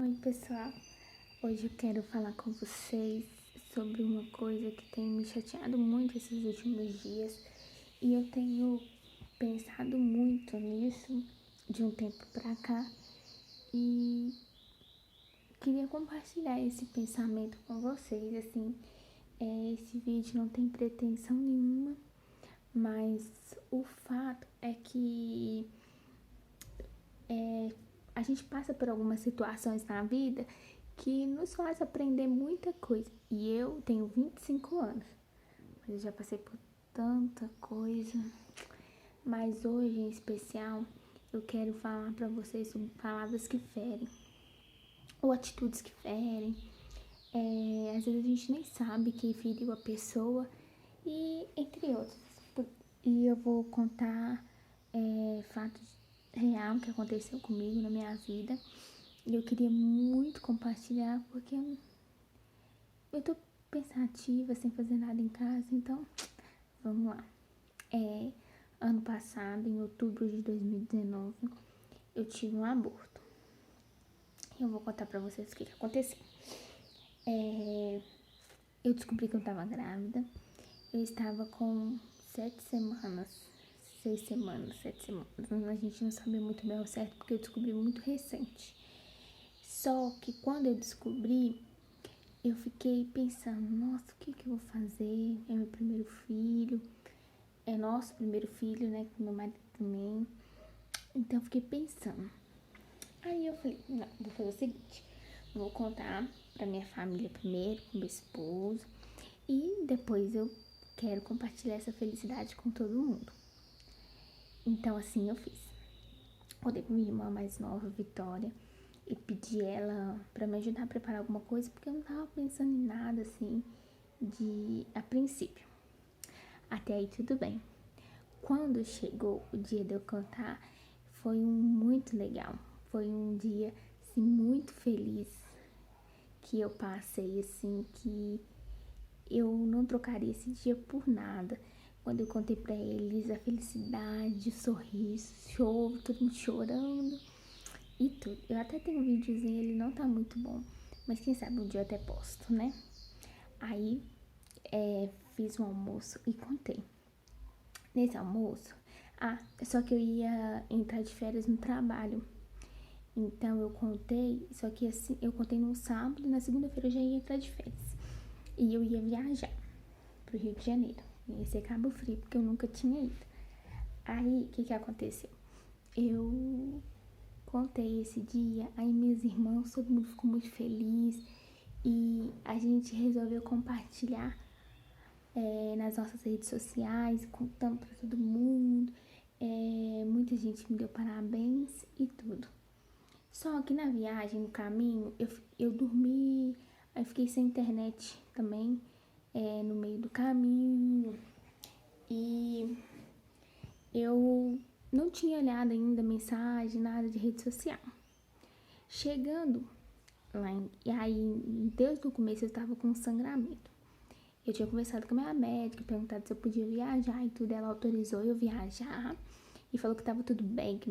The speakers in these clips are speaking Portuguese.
Oi, pessoal. Hoje eu quero falar com vocês sobre uma coisa que tem me chateado muito esses últimos dias e eu tenho pensado muito nisso de um tempo pra cá e queria compartilhar esse pensamento com vocês. Assim, esse vídeo não tem pretensão nenhuma, mas o fato é que a gente passa por algumas situações na vida que nos faz aprender muita coisa. E eu tenho 25 anos, mas eu já passei por tanta coisa. Mas hoje, em especial, eu quero falar pra vocês sobre palavras que ferem, ou atitudes que ferem. Às vezes a gente nem sabe quem feriu a pessoa, e entre outros. E eu vou contar fatos real que aconteceu comigo na minha vida. E eu queria muito compartilhar porque eu tô pensativa, sem fazer nada em casa, então vamos lá. Ano passado, em outubro de 2019, eu tive um aborto. Eu vou contar pra vocês o que aconteceu. Eu descobri que eu tava grávida. Eu estava com 7 semanas, 6 semanas, 7 semanas. A gente não sabe muito bem ao certo porque eu descobri muito recente. Só que quando eu descobri, eu fiquei pensando, nossa, o que eu vou fazer? É meu primeiro filho, é nosso primeiro filho, né, com meu marido também. Então eu fiquei pensando. Aí eu falei, não, vou fazer o seguinte, vou contar pra minha família primeiro, com meu esposo, e depois eu quero compartilhar essa felicidade com todo mundo. Então assim eu fiz. Contei pra minha irmã mais nova, Vitória, e pedi ela pra me ajudar a preparar alguma coisa, porque eu não tava pensando em nada assim a princípio. Até aí tudo bem. Quando chegou o dia de eu contar, foi muito legal. Foi um dia assim, muito feliz que eu passei, assim, que eu não trocaria esse dia por nada. Quando eu contei pra eles a felicidade, o sorriso, choro, todo mundo chorando e tudo. Eu até tenho um videozinho, ele não tá muito bom, mas quem sabe um dia eu até posto, né? Aí fiz um almoço e contei. Nesse almoço, só que eu ia entrar de férias no trabalho. Então eu contei, só que assim, eu contei no sábado e na segunda-feira eu já ia entrar de férias. E eu ia viajar pro Rio de Janeiro. Ia ser Cabo Frio, porque eu nunca tinha ido. Aí, o que aconteceu? Eu contei esse dia, aí meus irmãos, todo mundo ficou muito feliz. E a gente resolveu compartilhar nas nossas redes sociais, contando pra todo mundo. Muita gente me deu parabéns e tudo. Só que na viagem, no caminho, eu dormi, aí fiquei sem internet também, no meio do caminho. E eu não tinha olhado ainda mensagem, nada de rede social. Chegando lá, e aí, desde o começo eu tava com sangramento. Eu tinha conversado com a minha médica, perguntado se eu podia viajar e tudo. Ela autorizou eu viajar e falou que tava tudo bem, que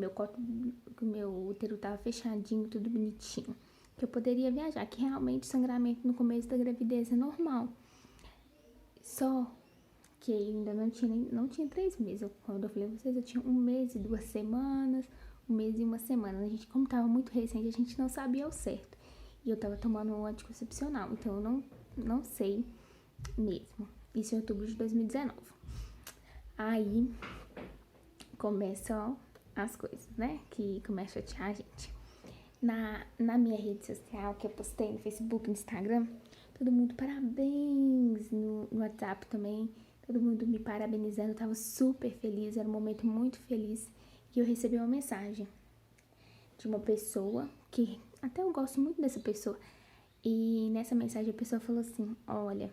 que meu útero tava fechadinho, tudo bonitinho. Que eu poderia viajar, que realmente o sangramento no começo da gravidez é normal. Só que ainda não tinha 3 meses. Quando eu falei pra vocês, eu tinha 1 mês e 2 semanas, 1 mês e 1 semana. A gente, como tava muito recente, a gente não sabia ao certo. E eu tava tomando um anticoncepcional, então eu não sei mesmo. Isso em outubro de 2019. Aí começam as coisas, né? Que começam a chatear a gente. Na minha rede social, que eu postei no Facebook, no Instagram, todo mundo parabéns, no WhatsApp também, todo mundo me parabenizando, eu tava super feliz, era um momento muito feliz. E eu recebi uma mensagem de uma pessoa, que até eu gosto muito dessa pessoa, e nessa mensagem a pessoa falou assim, olha,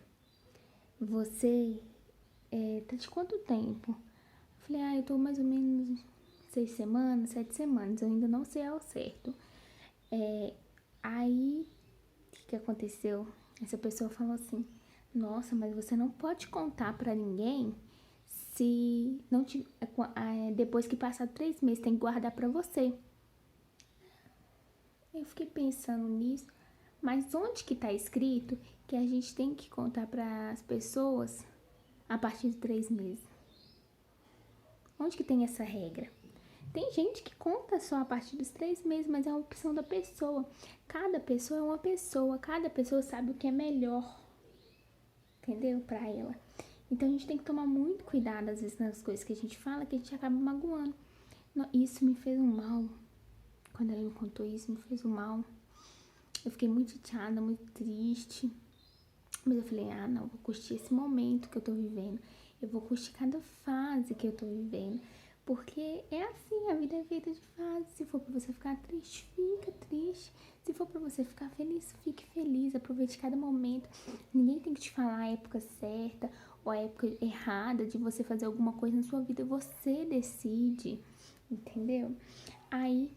você tá de quanto tempo? Eu falei, eu tô mais ou menos 6 semanas, 7 semanas, eu ainda não sei ao certo. Aí, o que aconteceu? Essa pessoa falou assim, nossa, mas você não pode contar pra ninguém se não te, depois que passar 3 meses, tem que guardar pra você. Eu fiquei pensando nisso, mas onde que tá escrito que a gente tem que contar para as pessoas a partir de 3 meses? Onde que tem essa regra? Tem gente que conta só a partir dos 3 meses, mas é uma opção da pessoa. Cada pessoa é uma pessoa, cada pessoa sabe o que é melhor, entendeu? Pra ela. Então a gente tem que tomar muito cuidado, às vezes, nas coisas que a gente fala, que a gente acaba magoando. Isso me fez um mal. Quando ela me contou isso, me fez um mal. Eu fiquei muito chateada, muito triste. Mas eu falei, não, vou curtir esse momento que eu tô vivendo. Eu vou curtir cada fase que eu tô vivendo. Porque é assim, a vida é feita de fases. Se for pra você ficar triste, fica triste. Se for pra você ficar feliz, fique feliz. Aproveite cada momento. Ninguém tem que te falar a época certa ou a época errada de você fazer alguma coisa na sua vida. Você decide, entendeu? Aí,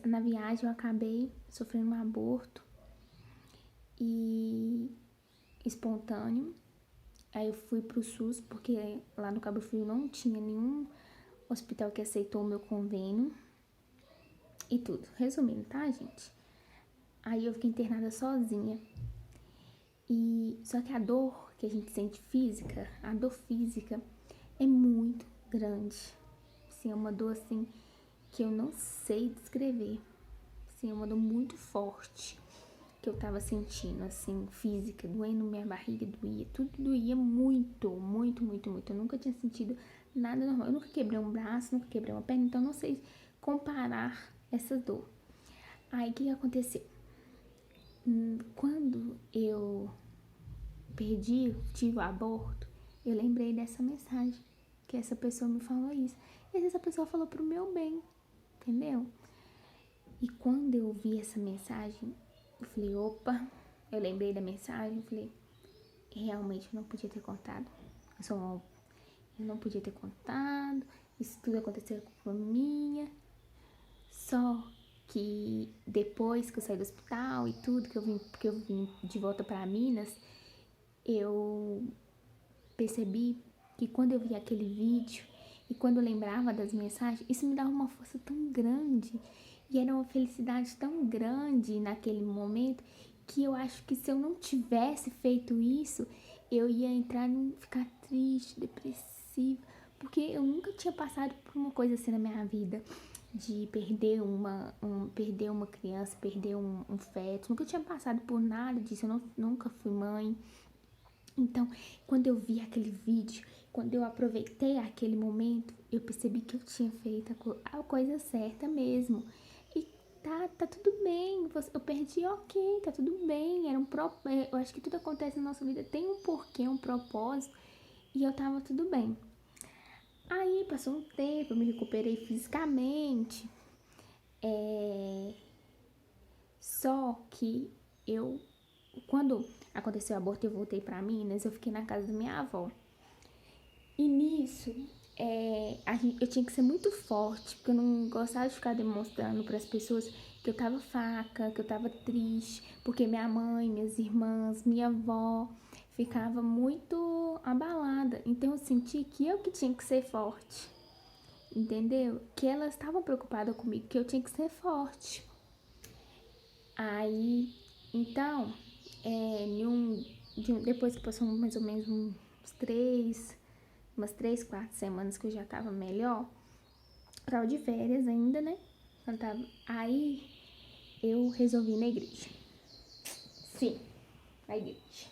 na viagem eu acabei sofrendo um aborto e espontâneo. Aí eu fui pro SUS, porque lá no Cabo Frio não tinha nenhum hospital que aceitou o meu convênio e tudo. Resumindo, tá, gente? Aí eu fiquei internada sozinha. Só que a dor que a gente sente física, a dor física é muito grande. Assim, é uma dor assim que eu não sei descrever. Assim, é uma dor muito forte que eu tava sentindo, assim, física, doendo, minha barriga doía, tudo doía muito, muito, muito, muito. Eu nunca tinha sentido nada normal. Eu nunca quebrei um braço, nunca quebrei uma perna, então não sei comparar essa dor. Aí, o que aconteceu? Quando eu tive o aborto, eu lembrei dessa mensagem, que essa pessoa me falou isso. E essa pessoa falou pro meu bem, entendeu? E quando eu vi essa mensagem, eu falei, opa, eu lembrei da mensagem, eu falei, realmente eu não podia ter contado. Eu não podia ter contado, isso tudo aconteceu com culpa minha. Só que depois que eu saí do hospital e tudo, que eu vim de volta para Minas, eu percebi que quando eu vi aquele vídeo e quando eu lembrava das mensagens, isso me dava uma força tão grande e era uma felicidade tão grande naquele momento que eu acho que se eu não tivesse feito isso, eu ia ficar triste, depressiva, porque eu nunca tinha passado por uma coisa assim na minha vida, de perder uma criança, perder um feto, nunca tinha passado por nada disso, nunca fui mãe. Então, quando eu vi aquele vídeo, quando eu aproveitei aquele momento, eu percebi que eu tinha feito a coisa certa mesmo. E tá tudo bem, eu perdi, ok, tá tudo bem. Eu acho que tudo acontece na nossa vida, tem um porquê, um propósito, e eu tava tudo bem. Aí, passou um tempo, eu me recuperei fisicamente, só que quando aconteceu o aborto, eu voltei pra Minas, eu fiquei na casa da minha avó. E nisso, eu tinha que ser muito forte, porque eu não gostava de ficar demonstrando para as pessoas que eu tava fraca, que eu tava triste, porque minha mãe, minhas irmãs, minha avó ficava muito abalada. Então eu senti que eu que tinha que ser forte, entendeu? Que elas estavam preocupadas comigo, que eu tinha que ser forte. Aí, então, depois que passou mais ou menos umas 3, 4 semanas que eu já tava melhor, tava de férias ainda, né? Aí eu resolvi ir na igreja. Sim, na igreja.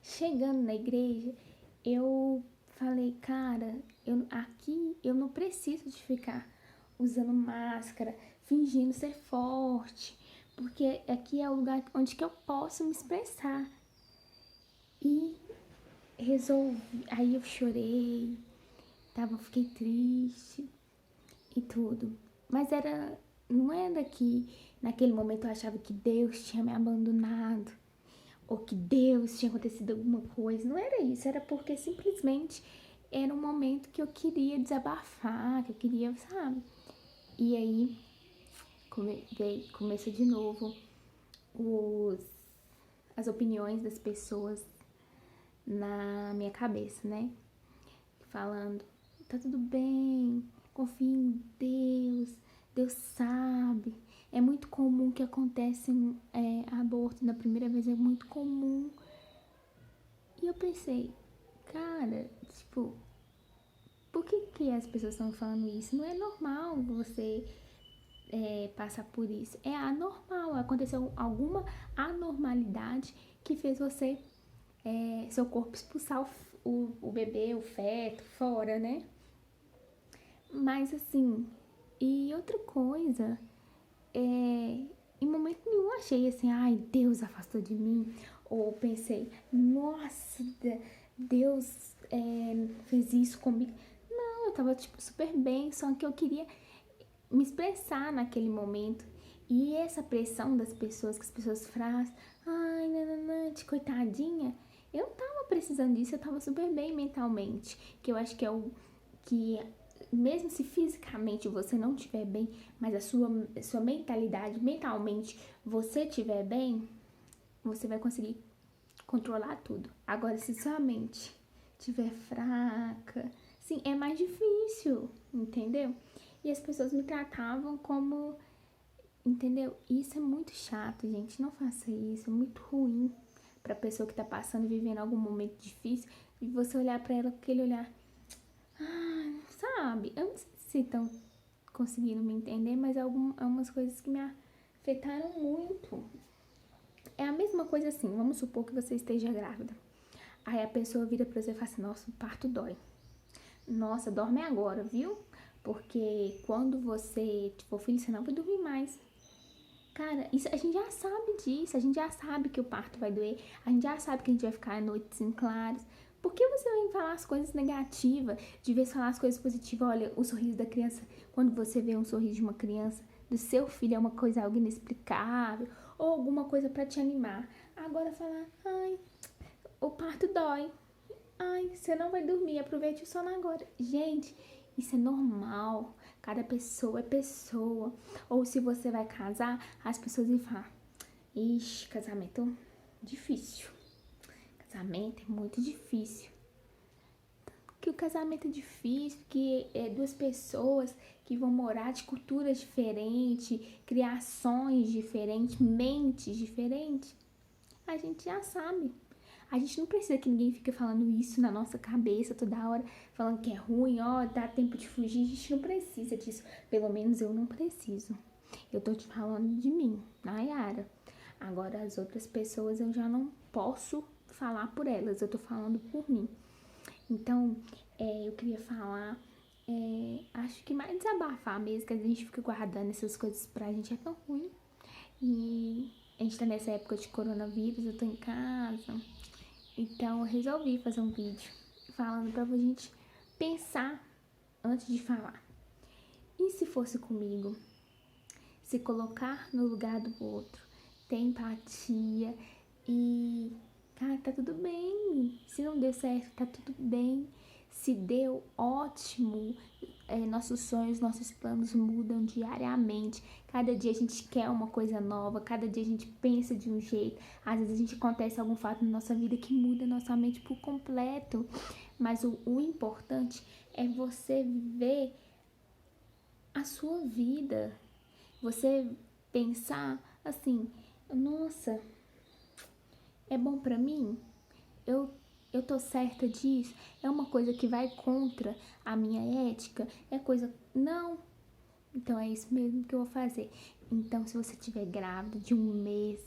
Chegando na igreja, eu falei, cara, aqui eu não preciso de ficar usando máscara, fingindo ser forte, porque aqui é o lugar onde que eu posso me expressar. E aí eu chorei, fiquei triste e tudo. Mas não era que naquele momento eu achava que Deus tinha me abandonado ou que Deus tinha acontecido alguma coisa. Não era isso, era porque simplesmente era um momento que eu queria desabafar, que eu queria, sabe? E aí começou de novo as opiniões das pessoas na minha cabeça, né? Falando, tá tudo bem, confia em Deus, Deus sabe. É muito comum que aconteça aborto na primeira vez, é muito comum. E eu pensei, cara, tipo, por que as pessoas estão falando isso? Não é normal você passar por isso. É anormal, aconteceu alguma anormalidade que fez você, seu corpo expulsar o bebê, o feto, fora, né? Mas assim, e outra coisa, em momento nenhum achei assim, ai, Deus afastou de mim. Ou pensei, nossa, Deus fez isso comigo. Não, eu tava, tipo, super bem, só que eu queria me expressar naquele momento. E essa pressão das pessoas, que as pessoas fazem, ai, nananã, de coitadinha, eu tava precisando disso, eu tava super bem mentalmente. Que eu acho que é o que, mesmo se fisicamente você não estiver bem, mas a sua mentalidade, mentalmente, você estiver bem, você vai conseguir controlar tudo. Agora, se sua mente estiver fraca, sim, é mais difícil, entendeu? E as pessoas me tratavam como, entendeu? Isso é muito chato, gente. Não faça isso, é muito ruim pra pessoa que tá passando, vivendo algum momento difícil, e você olhar pra ela com aquele olhar, sabe? Eu não sei se estão conseguindo me entender, mas algumas coisas que me afetaram muito. É a mesma coisa assim, vamos supor que você esteja grávida. Aí a pessoa vira pra você e fala assim, nossa, o parto dói. Nossa, dorme agora, viu? Porque quando você tiver filho, você não vai dormir mais. Cara, isso, a gente já sabe disso, a gente já sabe que o parto vai doer, a gente já sabe que a gente vai ficar noites em claros. Por que você vai falar as coisas negativas, de vez falar as coisas positivas? Olha, o sorriso da criança, quando você vê um sorriso de uma criança, do seu filho, é uma coisa, algo inexplicável, ou alguma coisa pra te animar. Agora falar, ai, o parto dói, ai, você não vai dormir, aproveite o sono agora. Gente, isso é normal. Cada pessoa é pessoa. Ou se você vai casar, as pessoas vão falar, ixi, casamento difícil. Casamento é muito difícil. Que o casamento é difícil, que é duas pessoas que vão morar de culturas diferentes, criações diferentes, mentes diferentes. A gente já sabe. A gente não precisa que ninguém fique falando isso na nossa cabeça toda hora, falando que é ruim, ó, dá tempo de fugir. A gente não precisa disso. Pelo menos eu não preciso. Eu tô te falando de mim, Nayara. Agora as outras pessoas eu já não posso falar por elas, eu tô falando por mim. Então, eu queria falar, acho que mais desabafar mesmo, que a gente fica guardando essas coisas pra gente é tão ruim. E a gente tá nessa época de coronavírus, eu tô em casa. Então eu resolvi fazer um vídeo falando pra gente pensar antes de falar. E se fosse comigo? Se colocar no lugar do outro, ter empatia e, cara, tá tudo bem. Se não deu certo, tá tudo bem. Se deu, ótimo. Nossos sonhos, nossos planos mudam diariamente. Cada dia a gente quer uma coisa nova, cada dia a gente pensa de um jeito. Às vezes a gente acontece algum fato na nossa vida que muda a nossa mente por completo. Mas o importante é você viver a sua vida. Você pensar assim, nossa, é bom pra mim? Eu eu tô certa disso? É uma coisa que vai contra a minha ética? É coisa... Não. Então é isso mesmo que eu vou fazer. Então, se você estiver grávida de 1 mês,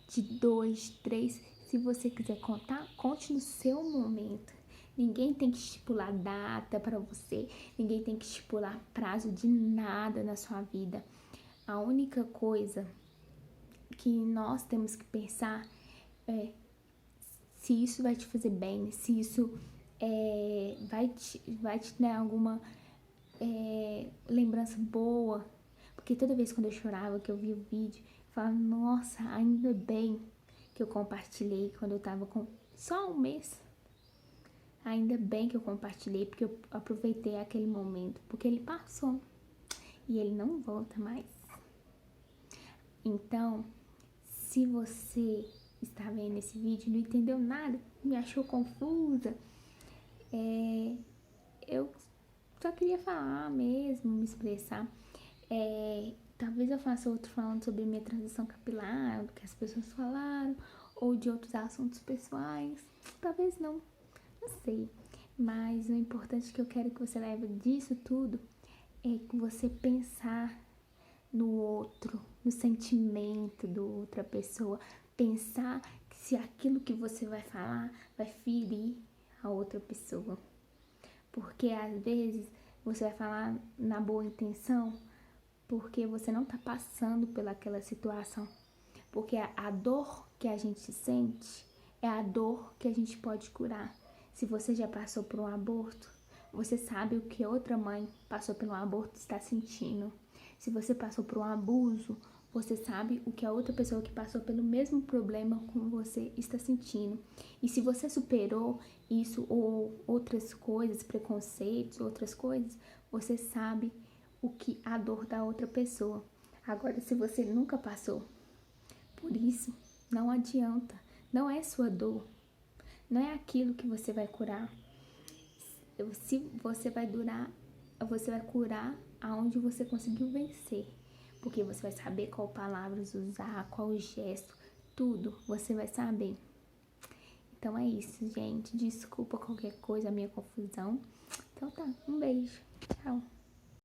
de 2, 3, se você quiser contar, conte no seu momento. Ninguém tem que estipular data pra você. Ninguém tem que estipular prazo de nada na sua vida. A única coisa que nós temos que pensar é se isso vai te fazer bem, se isso vai te dar alguma lembrança boa. Porque toda vez quando eu chorava, que eu via o vídeo, eu falava, nossa, ainda bem que eu compartilhei quando eu tava com só 1 mês. Ainda bem que eu compartilhei, porque eu aproveitei aquele momento, porque ele passou e ele não volta mais. Então, se você está vendo esse vídeo e não entendeu nada, me achou confusa, eu só queria falar mesmo, me expressar. Talvez eu faça outro falando sobre minha transição capilar, do que as pessoas falaram, ou de outros assuntos pessoais. Talvez não sei. Mas o importante que eu quero que você leve disso tudo é que você pensar no outro, no sentimento da outra pessoa. Pensar que se aquilo que você vai falar vai ferir a outra pessoa. Porque às vezes você vai falar na boa intenção, porque você não tá passando pelaquela situação. Porque a dor que a gente sente é a dor que a gente pode curar. Se você já passou por um aborto, você sabe o que outra mãe passou pelo aborto está sentindo. Se você passou por um abuso, você sabe o que a outra pessoa que passou pelo mesmo problema como você está sentindo. E se você superou isso ou outras coisas, preconceitos, outras coisas, você sabe o que a dor da outra pessoa. Agora, se você nunca passou por isso, não adianta. Não é sua dor. Não é aquilo que você vai curar. Se você vai curar aonde você conseguiu vencer. Porque você vai saber qual palavras usar, qual gesto, tudo você vai saber. Então é isso, gente. Desculpa qualquer coisa, a minha confusão. Então tá, um beijo. Tchau.